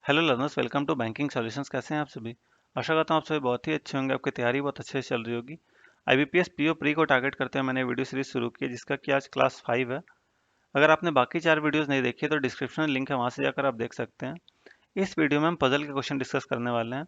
Hello learners, welcome to banking solutions. कैसे हैं आप सभी? आशा करता हूँ आप सभी बहुत ही अच्छे होंगे। आपकी तैयारी बहुत अच्छे से चल रही होगी। आईबीपीएस पीओ प्री को टारगेट करते हुए मैंने वीडियो सीरीज शुरू की है, जिसका कि आज क्लास 5 है। अगर आपने बाकी 4 वीडियोस नहीं देखी है तो डिस्क्रिप्शन में लिंक है, वहाँ से जाकर आप देख सकते हैं। इस वीडियो में हम पजल के क्वेश्चन डिस्कस करने वाले हैं।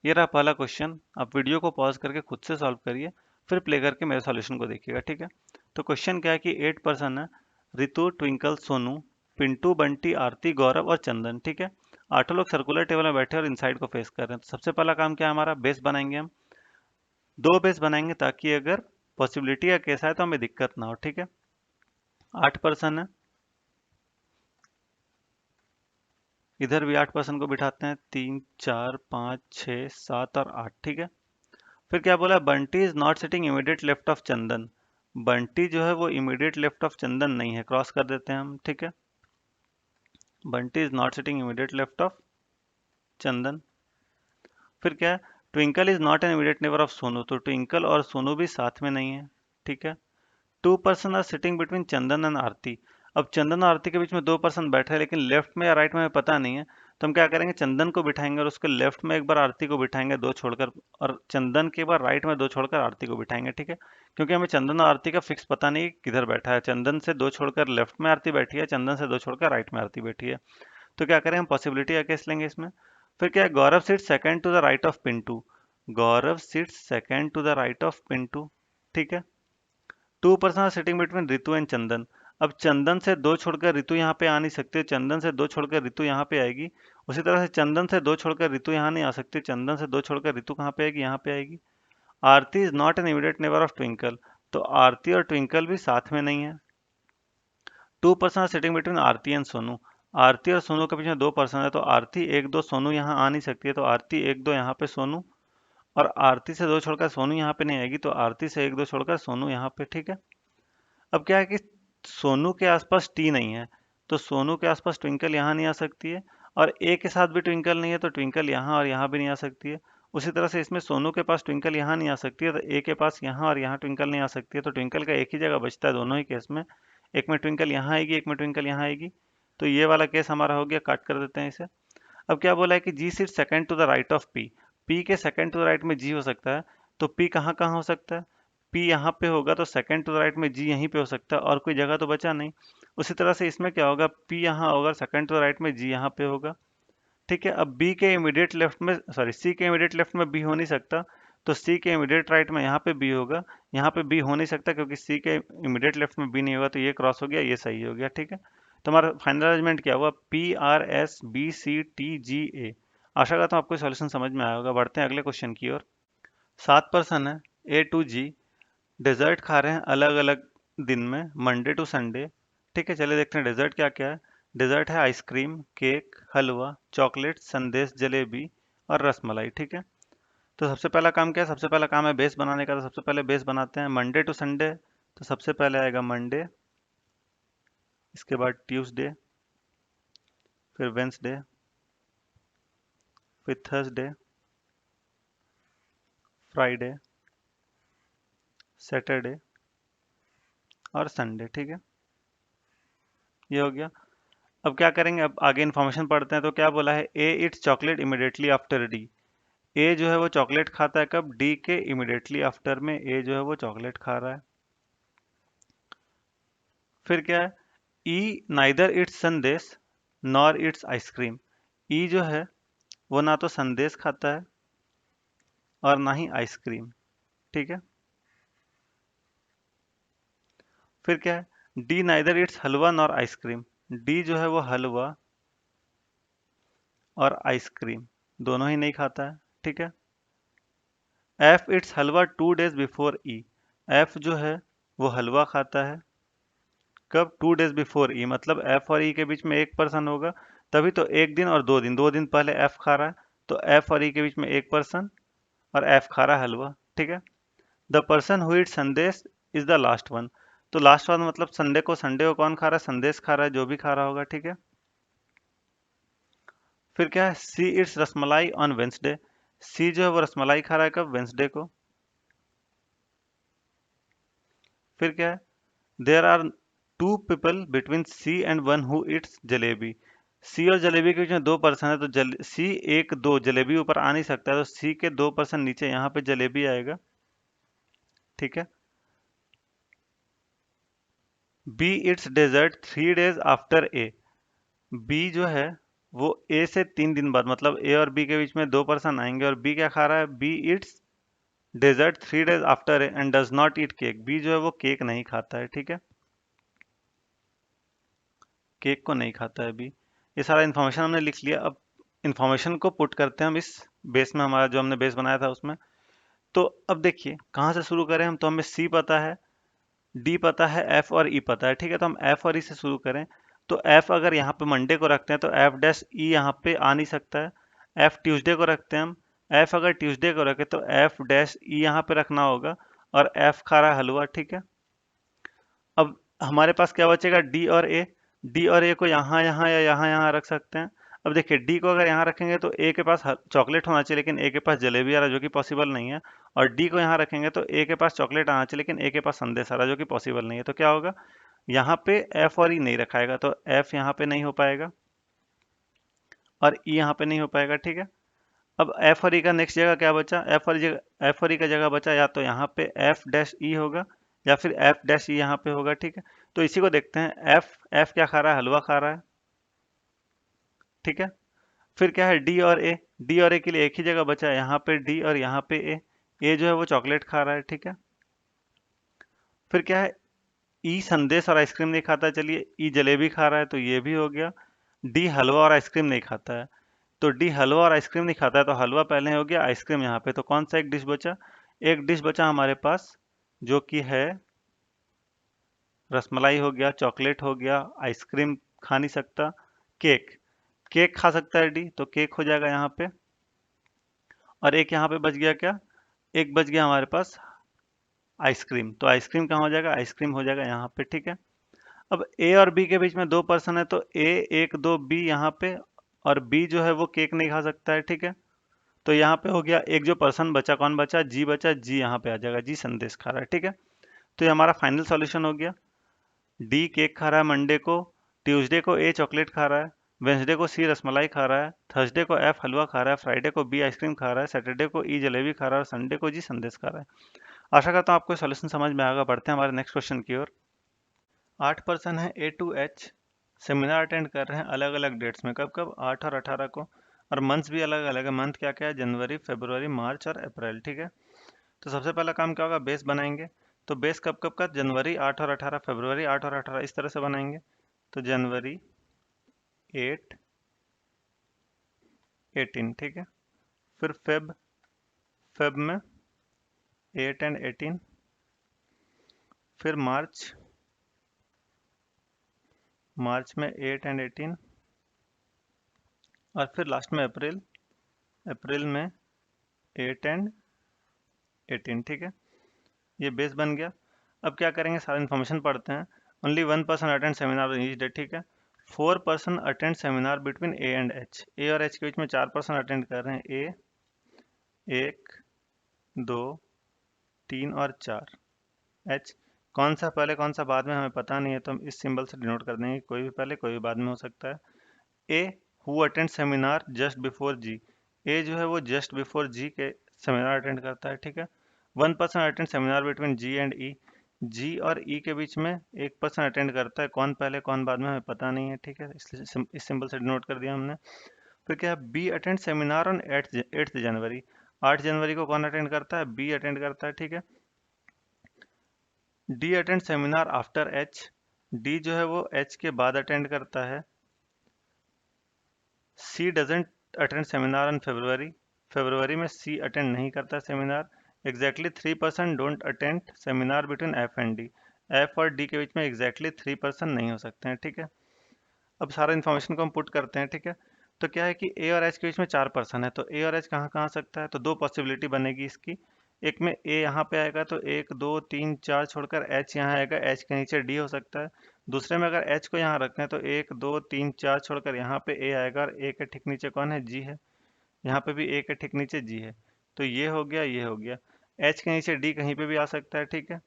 ये रहा पहला क्वेश्चन। आप वीडियो को पॉज करके खुद से सॉल्व करिए, फिर प्ले करके मेरे सॉल्यूशन को देखिएगा, ठीक है? तो क्वेश्चन क्या है कि 8 पर्सन है। रितु, ट्विंकल, सोनू, पिंटू, बंटी, आरती, गौरव और चंदन, ठीक है? 8 लोग सर्कुलर टेबल में बैठे और इनसाइड को फेस कर रहे हैं। तो सबसे पहला काम क्या है हमारा? बेस बनाएंगे हम। 2 बेस बनाएंगे ताकि अगर पॉसिबिलिटी का केस आए तो हमें दिक्कत ना हो, ठीक है? 8 पर्सन है, इधर भी 8 पर्सन को बिठाते हैं। 3, 4, 5, 6, 7 और 8, ठीक है? फिर क्या बोला? Bunty is not sitting immediate left of Chandan. Bunty जो है वो इमीडिएट लेफ्ट ऑफ चंदन नहीं है, क्रॉस कर देते हैं हम, ठीक है? Bunty is not sitting immediate left of Chandan. फिर क्या है? Twinkle is not an immediate neighbour of Sonu. तो ट्विंकल और सोनू भी साथ में नहीं है, ठीक है? 2 person are sitting between Chandan and Aarti. अब चंदन और आरती के बीच में 2 पर्सन बैठे हैं, लेकिन लेफ्ट में या राइट में हमें पता नहीं है। तो हम क्या करेंगे? चंदन को बिठाएंगे और उसके लेफ्ट में एक बार आरती को बिठाएंगे, 2 छोड़कर। और चंदन के बार राइट में 2 छोड़कर आरती को बिठाएंगे, ठीक है? क्योंकि हमें चंदन और आरती का फिक्स पता नहीं किधर बैठा है। चंदन से 2 छोड़कर लेफ्ट में आरती बैठी है, चंदन से 2 छोड़कर राइट में आरती बैठी है। तो क्या करें? हम पॉसिबिलिटी का केस लेंगे इसमें। फिर क्या है? Gaurav sit second to the right of Pintu. Gaurav sit second to the right of Pintu, ठीक है? 2 person are sitting between Ritu and Chandan. अब चंदन से 2 छोड़कर रितु यहाँ पे आ नहीं सकती, चंदन से 2 छोड़कर रितु यहाँ पे आएगी। उसी तरह से चंदन से 2 छोड़कर रितु यहाँ नहीं आ सकती, चंदन से 2 छोड़कर रितु कहाँ पे आएगी? यहाँ पे आएगी। Aarti is not an immediate neighbour of Twinkle. तो आरती और ट्विंकल भी साथ में नहीं है। 2 person are sitting between Aarti and Sonu. Aarti और सोनू के बीच में 2 पर्सन है, तो आरती 1, 2 सोनू यहाँ आ नहीं सकती है, तो आरती 1, 2 यहाँ पे सोनू। और आरती से 2 छोड़कर सोनू यहाँ पे नहीं आएगी, तो आरती से 1, 2 छोड़कर सोनू यहाँ पे, ठीक है? अब क्या है कि सोनू के आसपास टी नहीं है, तो सोनू के आसपास ट्विंकल यहाँ नहीं आ सकती है। और ए के साथ भी ट्विंकल नहीं है, तो ट्विंकल यहाँ और यहाँ भी नहीं आ सकती है। उसी तरह से इसमें सोनू के पास ट्विंकल यहाँ नहीं आ सकती है, तो ए के पास यहाँ और यहाँ ट्विंकल नहीं आ सकती है। तो ट्विंकल का एक ही जगह बचता है दोनों ही केस में। एक में ट्विंकल यहाँ आएगी, एक में ट्विंकल यहाँ आएगी। तो ये वाला केस हमारा हो गया, काट कर देते हैं इसे। अब क्या बोला है कि G sit second to the right of P. P के सेकंड टू द राइट में जी हो सकता है। तो पी कहाँ कहाँ हो सकता है? पी यहाँ पे होगा, तो सेकंड टू द राइट में जी यहीं पे हो सकता है, और कोई जगह तो बचा नहीं। उसी तरह से इसमें क्या होगा? पी यहाँ होगा, सेकंड टू द राइट में जी यहाँ पे होगा, ठीक है? अब बी के इमीडिएट लेफ्ट में, सॉरी, सी के इमीडिएट लेफ्ट में बी हो नहीं सकता। तो सी के इमीडिएट राइट में यहाँ पे बी होगा। यहाँ पे बी हो नहीं सकता, क्योंकि सी के इमीडिएट लेफ्ट में बी नहीं होगा, तो ये क्रॉस हो गया, ये सही हो गया, ठीक है? तो हमारा फाइनल अरेंजमेंट क्या हुआ? P R S B C T G A. आशा करता हूँ आपको सॉल्यूशन समझ में आया होगा। बढ़ते हैं अगले क्वेश्चन की ओर। 7 पर्सन है, ए टू जी, डेजर्ट खा रहे हैं अलग अलग दिन में, मंडे टू संडे, ठीक है? चलिए देखते हैं डेजर्ट क्या क्या है। डेजर्ट है आइसक्रीम, केक, हलवा, चॉकलेट, संदेश, जलेबी और रसमलाई, ठीक है? तो सबसे पहला काम क्या है? सबसे पहला काम है बेस बनाने का। तो सबसे पहले बेस बनाते हैं मंडे टू संडे। तो सबसे पहले आएगा मंडे, इसके बाद ट्यूसडे, फिर वेंसडे, फिर थर्सडे, फ्राइडे, सैटरडे और संडे, ठीक है? ये हो गया। अब क्या करेंगे? अब आगे इन्फॉर्मेशन पढ़ते हैं। तो क्या बोला है? A it's chocolate immediately after D. A जो है वो चॉकलेट खाता है कब? डी के इमिडिएटली आफ्टर में ए जो है वो चॉकलेट खा रहा है। फिर क्या है? ई नाइदर इट्स संदेश नॉर इट्स आइसक्रीम। ई जो है वो ना तो संदेश खाता है और ना ही आइसक्रीम, ठीक है? फिर क्या है? D neither it's halwa nor ice cream. D जो है वो हलवा और आइसक्रीम दोनों ही नहीं खाता है, ठीक है? F it's halwa 2 days before E. F जो है वो हलवा खाता है कब? 2 days बिफोर ई, मतलब एफ और ई के बीच में एक पर्सन होगा, तभी तो एक दिन और 2 दिन, 2 दिन पहले एफ खा रहा है। तो एफ और ई के बीच में एक पर्सन, और एफ खा रहा है हलवा, ठीक है? द पर्सन हु इट संदेश इज द लास्ट वन। तो लास्ट वन मतलब संडे को कौन खा रहा है? संदेश खा रहा है, जो भी खा रहा होगा, ठीक है? फिर क्या है? C it's rasmalai on Wednesday. C जो है वो रसमलाई खा रहा है कब? वेंसडे को। फिर क्या है? There are 2 people between C and one who it's jalebi. C और जलेबी के बीच में 2% है, तो सी 1 2 जलेबी ऊपर आ नहीं सकता है, तो सी के 2% नीचे यहाँ पे जलेबी आएगा। ठीक है। B eats dessert 3 days after A. B जो है वो ए से 3 दिन बाद, मतलब ए और बी के बीच में 2% आएंगे, और बी क्या खा रहा है, B eats dessert 3 days after A and does not eat cake. B जो है वो केक नहीं खाता है। ठीक है, केक को नहीं खाता है बी। ये सारा इन्फॉर्मेशन हमने लिख लिया। अब इन्फॉर्मेशन को पुट करते हैं हम इस बेस में, हमारा जो हमने बेस बनाया था उसमें। तो अब देखिए कहाँ से शुरू करें हम, तो हमें सी पता है, डी पता है, एफ और ई पता है। ठीक है, तो हम एफ और ई से शुरू करें। तो एफ अगर यहाँ पे मंडे को रखते हैं तो एफ डैश ई यहाँ पे आ नहीं सकता है। एफ ट्यूसडे को रखते हैं हम, एफ अगर ट्यूसडे को रखे तो एफ डैश ई यहाँ पे रखना होगा, और एफ खा रहा है हलवा। ठीक है, अब हमारे पास क्या बचेगा, डी और ए। डी और ए को यहाँ यहाँ या यहाँ यहाँ रख सकते हैं। अब देखिए डी को अगर यहाँ रखेंगे तो ए के पास चॉकलेट होना चाहिए, लेकिन ए के पास जलेबी आ रहा है जो कि पॉसिबल नहीं है। और डी को यहाँ रखेंगे तो ए के पास चॉकलेट आना चाहिए, लेकिन ए के पास संदेश आ रहा है जो कि पॉसिबल नहीं है। तो क्या होगा, यहाँ पे एफ और ई नहीं रखाएगा, तो एफ यहाँ पे नहीं हो पाएगा और ई यहाँ पे नहीं हो पाएगा। ठीक है, अब एफ और ई का नेक्स्ट जगह क्या बचा, एफ और ई का जगह बचा या तो यहाँ पे एफ डैश ई होगा या फिर एफ डैश ई यहाँ पे होगा। ठीक है, तो इसी को देखते हैं। एफ एफ क्या खा रहा है, हलवा खा रहा है। ठीक है, फिर क्या है, डी और ए। डी और ए के लिए एक ही जगह बचा है, यहाँ पे डी और यहाँ पे ए। ए जो है वो चॉकलेट खा रहा है। ठीक है, फिर क्या है, ई संदेश और आइसक्रीम नहीं खाता है, चलिए ई जलेबी खा रहा है तो ये भी हो गया। डी हलवा और आइसक्रीम नहीं खाता है, तो डी हलवा और आइसक्रीम नहीं खाता है, तो हलवा पहले हो गया, आइसक्रीम यहाँ पे। तो कौन सा एक डिश बचा, एक डिश बचा हमारे पास जो कि है रसमलाई हो गया, चॉकलेट हो गया, आइसक्रीम खा नहीं सकता, केक। केक खा सकता है डी, तो केक हो जाएगा यहाँ पे। और एक यहाँ पे बच गया क्या, एक बच गया हमारे पास आइसक्रीम, तो आइसक्रीम कहाँ हो जाएगा, आइसक्रीम हो जाएगा यहाँ पे। ठीक है, अब ए और बी के बीच में 2% है, तो ए 1 2 बी यहाँ पे, और बी जो है वो केक नहीं खा सकता है। ठीक है, तो यहाँ पे हो गया, एक जो पर्सन बचा, कौन बचा, जी बचा, जी यहाँ पे आ जाएगा, जी संदेश खा रहा है। ठीक है, तो ये हमारा फाइनल सॉल्यूशन हो गया। डी केक खा रहा है मंडे को, ट्यूसडे को ए चॉकलेट खा रहा है, वेंसडे को सी रसमलाई खा रहा है, थर्सडे को एफ हलवा खा रहा है, फ्राइडे को बी आइसक्रीम खा रहा है, सैटरडे को ई जलेबी खा रहा है, और संडे को जी संदेश खा रहा है। आशा करता हूँ आपको सॉल्यूशन समझ में आएगा। बढ़ते हैं हमारे नेक्स्ट क्वेश्चन की ओर। 8 पर्सन है ए टू एच, सेमिनार अटेंड कर रहे हैं अलग अलग डेट्स में, कब कब, 8 और 18 को, और मंथ्स भी अलग अलग है। मंथ क्या क्या है, जनवरी, फरवरी, मार्च और अप्रैल। ठीक है, तो सबसे पहला काम क्या होगा, बेस बनाएंगे। तो बेस कब कब का, जनवरी 8 और 18, फरवरी 8 और 18, इस तरह से बनाएंगे। तो जनवरी 8 18। ठीक है, फिर फेब में 8 एंड 18, फिर मार्च में 8 एंड 18, और फिर लास्ट में अप्रैल में 8 एंड 18। ठीक है, ये बेस बन गया। अब क्या करेंगे, सारा इन्फॉर्मेशन पढ़ते हैं। Only 1 person attend seminar each day. ठीक है, 4 person attend seminar between A and H. A और एच के बीच में 4 पर्सन अटेंड कर रहे हैं। ए 1 2 3 और 4। एच कौन सा पहले कौन सा बाद में हमें पता नहीं है, तो हम इस सिंबल से डिनोट कर देंगे, कोई भी पहले कोई भी बाद में हो सकता है। A who attend seminar just before G. A जो है वो जस्ट बिफोर जी के सेमिनार अटेंड करता है। ठीक है, 1 person attend seminar between G and E. G और ई के बीच में 1 पर्सन अटेंड करता है, कौन पहले कौन बाद में हमें पता नहीं है। ठीक है, इसलिए इस सिंबल से डिनोट कर दिया हमने। फिर क्या है, B attend seminar on 8th January. 8 जनवरी को कौन अटेंड करता है, बी अटेंड करता है। ठीक है, D attend seminar after H. D जो है वो एच के बाद अटेंड करता है। C doesn't attend seminar on February. फरवरी में सी अटेंड नहीं करता seminar. Exactly 3 person don't attend seminar between F and D. F और डी के बीच में एग्जैक्टली 3 पर्सन नहीं हो सकते हैं। ठीक है, अब सारा इन्फॉर्मेशन को हम पुट करते हैं। ठीक है, तो क्या है कि ए और एच के बीच में 4 पर्सन है, तो ए और एच कहाँ कहाँ आ सकता है, तो दो पॉसिबिलिटी बनेगी इसकी। एक में ए यहाँ पे आएगा तो 1 2 3 4 छोड़कर एच यहाँ आएगा, एच के नीचे डी हो सकता है। दूसरे में अगर एच को यहाँ रखते हैं तो 1 2 3 4 छोड़कर यहाँ पे ए आएगा, और ए के ठीक नीचे कौन है, जी है। यहाँ पे भी ए के ठीक नीचे जी है, तो ये हो गया, ये हो गया। एच के नीचे डी कहीं पे भी आ सकता है। ठीक है,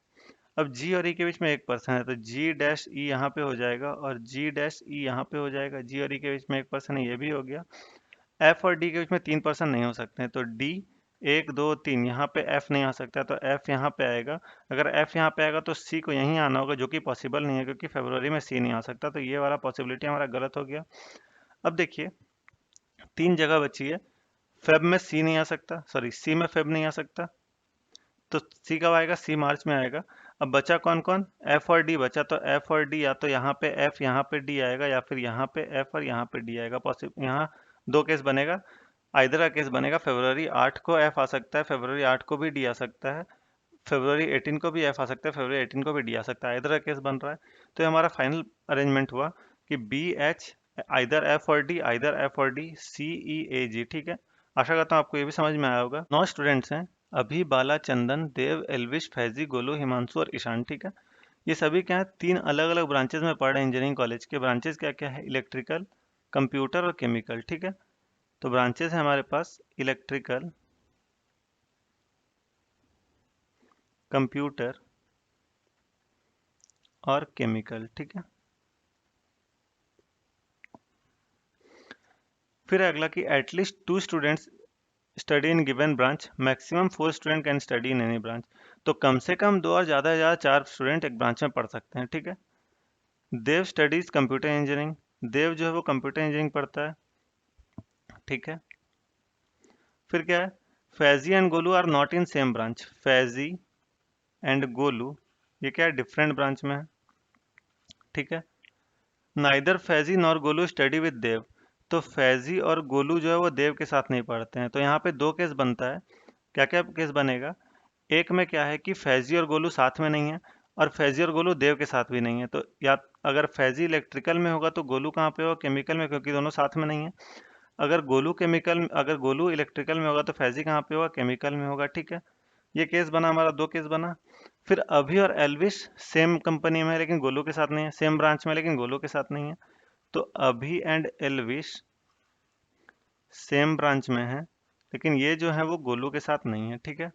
अब जी और ई के बीच में 1% है, तो जी डैश ई यहाँ पे हो जाएगा और जी डैश ई यहाँ पे हो जाएगा। जी और ई के बीच में 1% है, ये भी हो गया। एफ और डी के बीच में 3% नहीं हो सकते हैं, तो डी 1 2 3 यहाँ पे एफ नहीं आ सकता, तो एफ यहाँ पे आएगा। अगर एफ यहाँ पे आएगा तो सी को यहीं आना होगा, जो कि पॉसिबल नहीं है क्योंकि फरवरी में सी नहीं आ सकता, तो ये वाला पॉसिबिलिटी हमारा गलत हो गया। अब देखिए 3 जगह बची है। फेब में सी नहीं आ सकता, सॉरी सी में फेब नहीं आ सकता, तो सी कब आएगा, सी मार्च में आएगा। अब बचा कौन कौन, एफ और डी बचा, तो एफ और डी या तो यहाँ पे एफ यहाँ पे डी आएगा या फिर यहाँ पे एफ और यहाँ पे डी आएगा। पॉसिबल यहाँ दो केस बनेगा, आइदर का केस बनेगा। फरवरी 8 को एफ आ सकता है, फरवरी 8 को भी डी आ सकता है, फरवरी 18 को भी एफ आ सकता है, फरवरी 18 को भी डी आ सकता है, आइदर का केस बन रहा है। तो ये हमारा फाइनल अरेंजमेंट हुआ कि बी एच आइदर एफ और डी, आइदर एफ और डी, सी ई ए जी। ठीक है, आशा करता हूँ आपको ये भी समझ में आया होगा। 9 स्टूडेंट्स हैं, अभी, बाला, चंदन, देव, एल्विश, फैजी, गोलू, हिमांशु और ईशान। ठीक है, ये सभी क्या है, 3 अलग अलग ब्रांचेज में पढ़ रहे हैं इंजीनियरिंग कॉलेज के। ब्रांचेज क्या क्या है, इलेक्ट्रिकल, कंप्यूटर और केमिकल। ठीक है, तो ब्रांचेज है हमारे पास इलेक्ट्रिकल, कंप्यूटर और केमिकल। ठीक है, फिर अगला कि at least 2 students study in given branch, maximum 4 student can study in any branch. तो कम से कम 2 और ज़्यादा से ज़्यादा 4 स्टूडेंट एक ब्रांच में पढ़ सकते हैं। ठीक है, देव स्टडीज कंप्यूटर इंजीनियरिंग, देव जो है वो कंप्यूटर इंजीनियरिंग पढ़ता है। ठीक है, फिर क्या है, Faizi and Golu are not in same branch, Faizi and Golu ये क्या है, डिफरेंट ब्रांच में है। ठीक है, neither Faizi nor Golu study with Dev, तो फैजी और गोलू जो है वो देव के साथ नहीं पढ़ते हैं। तो यहाँ पे 2 केस बनता है। क्या क्या केस बनेगा, एक में क्या है कि फैजी और गोलू साथ में नहीं है और फैजी और गोलू देव के साथ भी नहीं है। तो या अगर फैजी इलेक्ट्रिकल में होगा तो गोलू कहाँ पे होगा, केमिकल में, क्योंकि दोनों साथ में नहीं है। अगर गोलू इलेक्ट्रिकल में होगा तो फैजी कहाँ पे होगा, केमिकल में होगा। ठीक है, ये केस बना हमारा, 2 केस बना। फिर अभी और एल्विश सेम कंपनी में है लेकिन गोलू के साथ नहीं है, सेम ब्रांच में लेकिन गोलू के साथ नहीं है। तो अभी एंड एल्विश सेम ब्रांच में है लेकिन ये जो है वो गोलू के साथ नहीं है। ठीक है,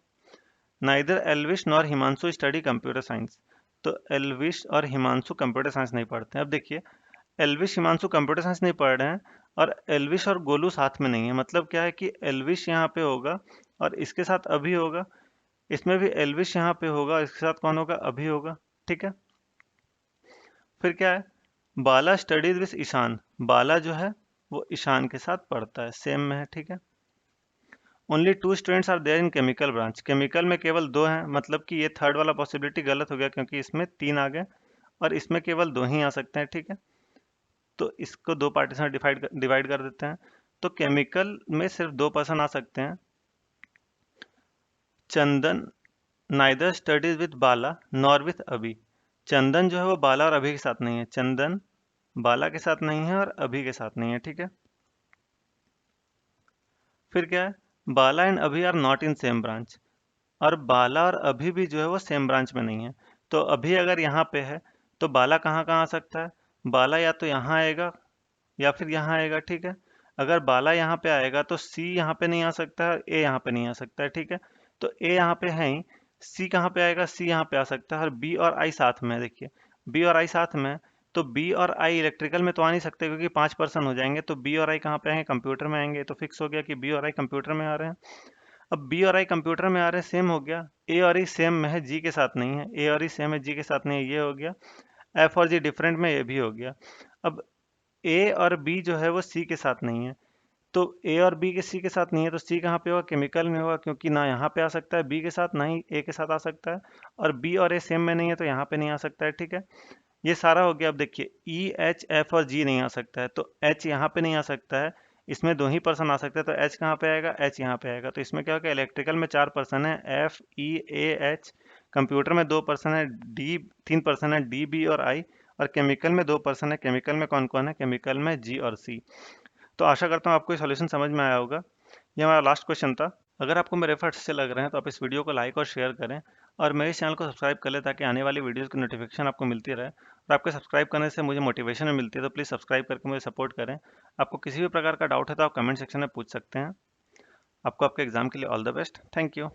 neither Elvish nor Himanshu study computer science, तो एल्विश और हिमांशु कंप्यूटर साइंस नहीं पढ़ते हैं। अब देखिए एल्विश हिमांशु कंप्यूटर साइंस नहीं पढ़ रहे हैं और एल्विश और गोलू साथ में नहीं है, मतलब क्या है कि एल्विश यहाँ पे होगा और इसके साथ अभी होगा, इसमें भी एल्विश यहाँ पे होगा, इसके साथ कौन होगा, अभी होगा। ठीक है, फिर क्या है, बाला स्टडीज विद ईशान, बाला जो है वो ईशान के साथ पढ़ता है, सेम में है। ठीक है, only 2 students are there in chemical branch, chemical में केवल 2 हैं, मतलब कि ये थर्ड वाला पॉसिबिलिटी गलत हो गया क्योंकि इसमें 3 आ गए और इसमें केवल 2 ही आ सकते हैं। ठीक है, तो इसको 2 पार्टीशन में डिवाइड कर देते हैं। तो केमिकल में सिर्फ 2 पर्सन आ सकते हैं, Chandan neither studies with Bala nor with Abhi, Chandan जो है वो बाला और अभी के साथ नहीं है, चंदन बाला के साथ नहीं है और अभी के साथ नहीं है। ठीक है, फिर क्या है, Bala and Abhi are not in same branch, और बाला और अभी भी जो है वो सेम ब्रांच में नहीं है। तो अभी अगर यहाँ पे है तो बाला कहाँ कहाँ आ सकता है, बाला या तो यहाँ आएगा या फिर यहाँ आएगा। ठीक है, अगर बाला यहाँ पे आएगा तो सी यहाँ पे नहीं आ सकता है और ए यहाँ पे नहीं आ सकता है। ठीक है, तो ए यहाँ पे है ही, सी कहाँ पे आएगा, सी यहाँ पे आ सकता है और बी और आई साथ में है। देखिए बी और आई साथ में है, तो बी और आई इलेक्ट्रिकल में तो आ नहीं सकते क्योंकि 5% हो जाएंगे, तो बी और आई कहाँ पे आएंगे, कंप्यूटर में आएंगे। तो फिक्स हो गया कि बी और आई कंप्यूटर में आ रहे हैं। अब बी और आई कंप्यूटर में आ रहे हैं, सेम हो गया। ए और ई सेम में है, जी के साथ नहीं है, ए और ई सेम है, जी के साथ नहीं है, ये हो गया। एफ और जी डिफरेंट में, ये भी हो गया। अब ए और बी जो है वो सी के साथ नहीं है, तो ए और बी के सी के साथ नहीं है, तो सी कहाँ पे होगा, केमिकल में होगा, क्योंकि ना यहाँ पे आ सकता है बी के साथ, ना ही ए के साथ आ सकता है, और बी और ए सेम में नहीं है तो यहाँ पे नहीं आ सकता है। ठीक है, ये सारा हो गया। अब देखिए ई एच एफ और जी नहीं आ सकता है, तो एच यहाँ पे नहीं आ सकता है, इसमें 2 ही पर्सन आ सकते हैं, तो एच कहाँ पे आएगा, एच यहाँ पे आएगा। तो इसमें क्या होगा, इलेक्ट्रिकल में 4 पर्सन है, F E A H, computer में 2 पर्सन है, डी 3 पर्सन है, डी बी और आई, और केमिकल में 2 पर्सन है, केमिकल में कौन कौन है, केमिकल में जी और सी। तो आशा करता हूँ आपको ये सॉल्यूशन समझ में आया होगा। ये हमारा लास्ट क्वेश्चन था। अगर आपको मेरे एफर्ट्स अच्छे लग रहे हैं तो आप इस वीडियो को लाइक और शेयर करें और मेरे चैनल को सब्सक्राइब कर लें ताकि आने वाली वीडियोस की नोटिफिकेशन आपको मिलती रहे। और आपके सब्सक्राइब करने से मुझे मोटिवेशन भी मिलती है, तो प्लीज़ सब्सक्राइब करके मुझे सपोर्ट करें। आपको किसी भी प्रकार का डाउट है तो आप कमेंट सेक्शन में पूछ सकते हैं। आपको आपके एग्जाम के लिए all the best. Thank you.